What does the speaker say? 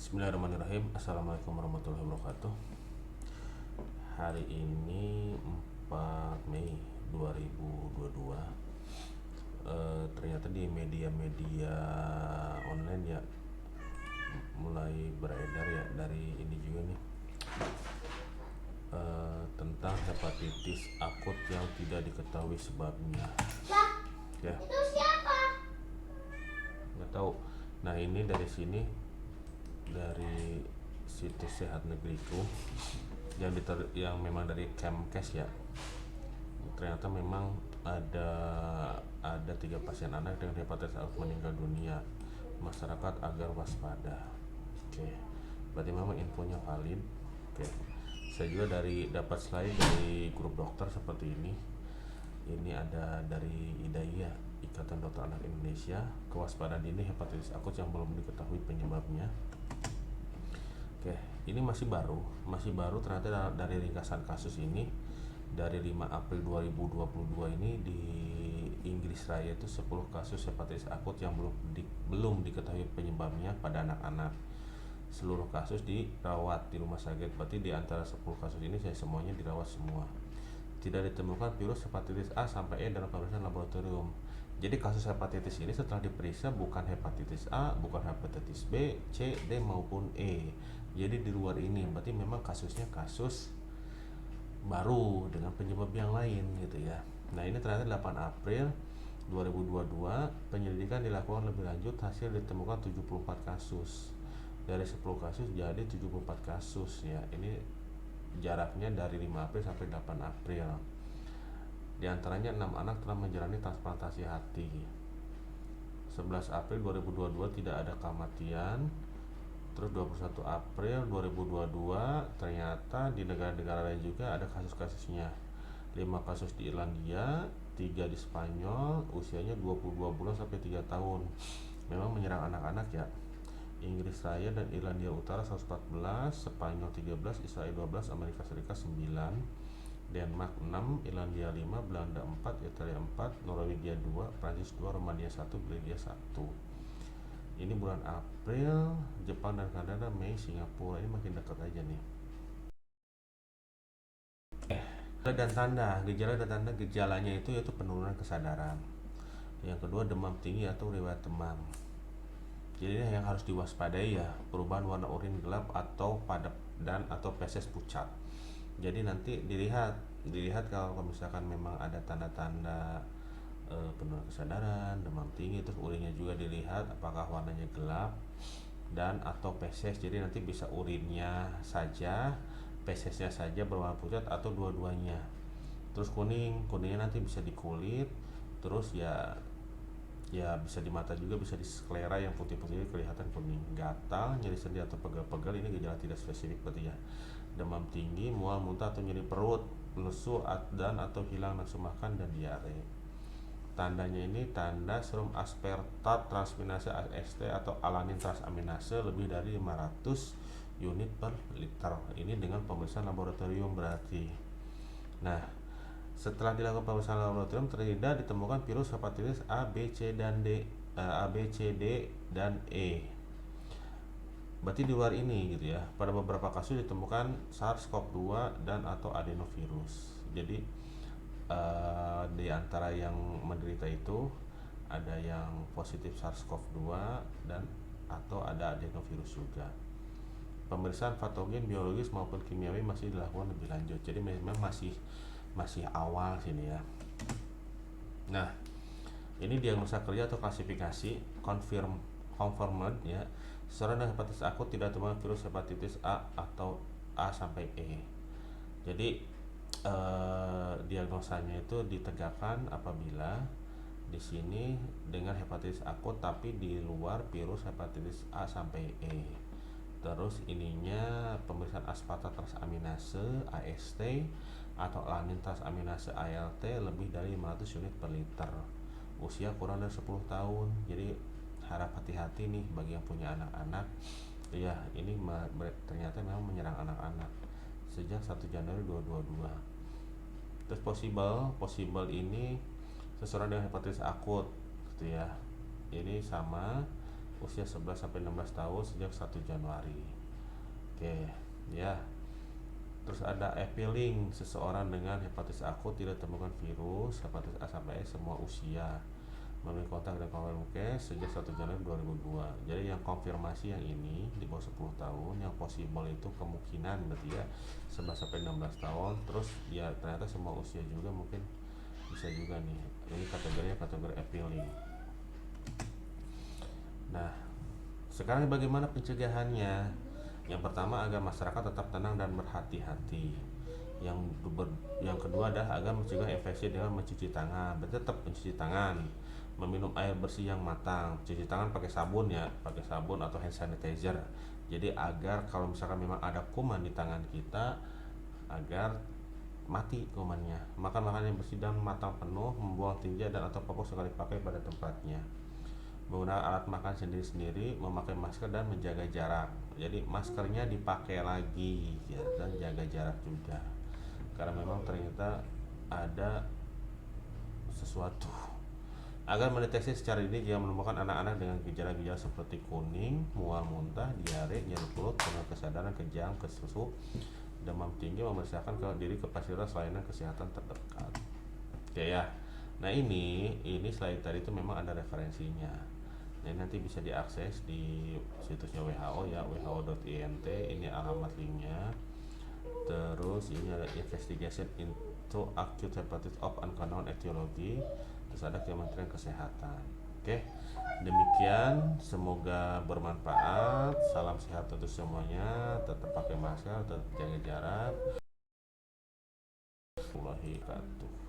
Bismillahirrahmanirrahim. Assalamualaikum warahmatullahi wabarakatuh. Hari ini 4 Mei 2022. Ternyata di media-media online ya mulai beredar ya dari ini juga nih, tentang hepatitis akut yang tidak diketahui sebabnya. Ya, Itu siapa? nggak tahu. Nah, ini dari sini, dari situs Sehat Negeriku yang memang dari Kemkes ya. Ternyata memang ada 3 pasien anak dengan hepatitis akut meninggal dunia. Masyarakat agar waspada. Oke, berarti memang infonya valid. Oke, saya juga dapat slide dari grup dokter seperti ini. Ini ada dari IDAI, Ikatan Dokter Anak Indonesia. Kewaspadaan dini hepatitis akut yang belum diketahui penyebabnya. Oke, ini masih baru ternyata. Dari ringkasan kasus ini, dari 5 April 2022 ini di Inggris Raya itu 10 kasus hepatitis akut yang belum diketahui penyebabnya pada anak-anak. Seluruh kasus dirawat di rumah sakit. Berarti di antara 10 kasus ini semuanya dirawat semua. Tidak ditemukan virus hepatitis A sampai E dalam pemeriksaan laboratorium. Jadi kasus hepatitis ini setelah diperiksa bukan hepatitis A, bukan hepatitis B, C, D maupun E. Jadi di luar ini, berarti memang kasusnya kasus baru dengan penyebab yang lain gitu ya. Nah, ini ternyata 8 April 2022 penyelidikan dilakukan lebih lanjut, hasil ditemukan 74 kasus. Dari 10 kasus jadi 74 kasus ya. Ini jaraknya dari 5 April sampai 8 April. Di antaranya 6 anak telah menjalani transplantasi hati. 11 April 2022 tidak ada kematian. Terus 21 April 2022 ternyata di negara-negara lain juga ada kasus-kasusnya. 5 kasus di Irlandia, 3 di Spanyol, usianya 22 bulan sampai 3 tahun. Memang menyerang anak-anak ya. Inggris Raya dan Irlandia Utara 114, Spanyol 13, Israel 12, Amerika Serikat 9, Denmark 6, Irlandia 5, Belanda 4, Italia 4, Norwegia 2, Prancis 2, Romania 1, Belgia 1. Ini bulan April, Jepang dan Kanada, Mei, Singapura. Ini makin dekat aja nih. Gejala dan tanda gejalanya itu yaitu penurunan kesadaran. Yang kedua, demam tinggi atau riwayat demam. Jadi ini yang harus diwaspadai ya, perubahan warna urin gelap atau padat dan atau feses pucat. Jadi nanti dilihat kalau misalkan memang ada tanda-tanda penurunan kesadaran, demam tinggi, terus urinnya juga dilihat apakah warnanya gelap dan atau feses. Jadi nanti bisa urinnya saja, fesesnya saja berwarna pucat atau dua-duanya. Terus kuningnya nanti bisa di kulit, terus ya bisa di mata juga, bisa di sklera yang putih-putih kelihatan kuning. Gatal, nyeri sendi atau pegal-pegal, ini gejala tidak spesifik berarti ya. Demam tinggi, mual, muntah atau nyeri perut, lesu dan atau hilang nafsu makan dan diare. Tandanya ini tanda serum aspartat transminase AST atau alanin transaminase lebih dari 500 unit per liter. Ini dengan pemeriksaan laboratorium berarti. Nah, setelah dilakukan pemeriksaan laboratorium tidak ditemukan virus hepatitis A, B, C dan D, A, B, C, D dan E. Berarti di luar ini gitu ya. Pada beberapa kasus ditemukan SARS-CoV-2 dan atau adenovirus. Jadi di antara yang menderita itu ada yang positif SARS-CoV-2 dan atau ada adenovirus juga. Pemeriksaan patogen biologis maupun kimiawi masih dilakukan lebih lanjut. Jadi memang masih awal sini ya. Nah, ini diagnosa kerja atau klasifikasi confirmed ya. Seseorang dengan hepatitis akut tidak ditemukan virus hepatitis A atau A sampai E. Jadi diagnosanya itu ditegakkan apabila di sini dengan hepatitis akut tapi di luar virus hepatitis A sampai E. Terus ininya pemeriksaan aspartat transaminase AST atau alanin transaminase ALT lebih dari 500 unit per liter. Usia kurang dari 10 tahun. Jadi harap hati-hati nih bagi yang punya anak-anak. Ya, ini ternyata memang menyerang anak-anak sejak 1 Januari 2022. Terus possible ini seseorang dengan hepatitis akut gitu ya. Ini sama usia 11 sampai 16 tahun sejak 1 Januari. Oke, ya. Terus ada epiling, seseorang dengan hepatitis akut tidak temukan virus hepatitis A sampai E semua usia, memiliki kontak dengan konfirmasi case sejak 1 Januari 2002. Jadi yang konfirmasi yang ini di bawah 10 tahun, yang possible itu kemungkinan berarti ya 11 sampai 16 tahun, terus ya ternyata semua usia juga mungkin bisa juga nih. Ini kategorinya kategori epiling. Nah, sekarang bagaimana pencegahannya? Yang pertama agar masyarakat tetap tenang dan berhati-hati. Yang kedua adalah agar mencegah infeksi dengan mencuci tangan. Tetap mencuci tangan, meminum air bersih yang matang, cuci tangan pakai sabun ya, pakai sabun atau hand sanitizer. Jadi agar kalau misalkan memang ada kuman di tangan kita, agar mati kumannya. Makan makanan yang bersih dan matang penuh, membuang tinja dan atau popok sekali pakai pada tempatnya, menggunakan alat makan sendiri-sendiri, memakai masker dan menjaga jarak. Jadi maskernya dipakai lagi ya, dan jaga jarak juga. Karena memang ternyata ada sesuatu. Agar mendeteksi secara dini jika menemukan anak-anak dengan gejala-gejala seperti kuning, mual muntah, diare, nyeri perut, penuh kesadaran, kejang, kesusu, demam tinggi, memeriksakan ke diri ke fasilitas layanan kesehatan terdekat. Oke ya. Nah ini slide tadi itu memang ada referensinya. Nah, nanti bisa diakses di situsnya WHO ya, who.int. Ini alamat linknya. Terus ini ada investigation into acute hepatitis of unknown etiology. Terus ada Kementerian Kesehatan. Oke, demikian, semoga bermanfaat. Salam sehat untuk semuanya. Tetap pakai masker, tetap jaga jarak. Wassalamualaikum warahmatullahi wabarakatuh.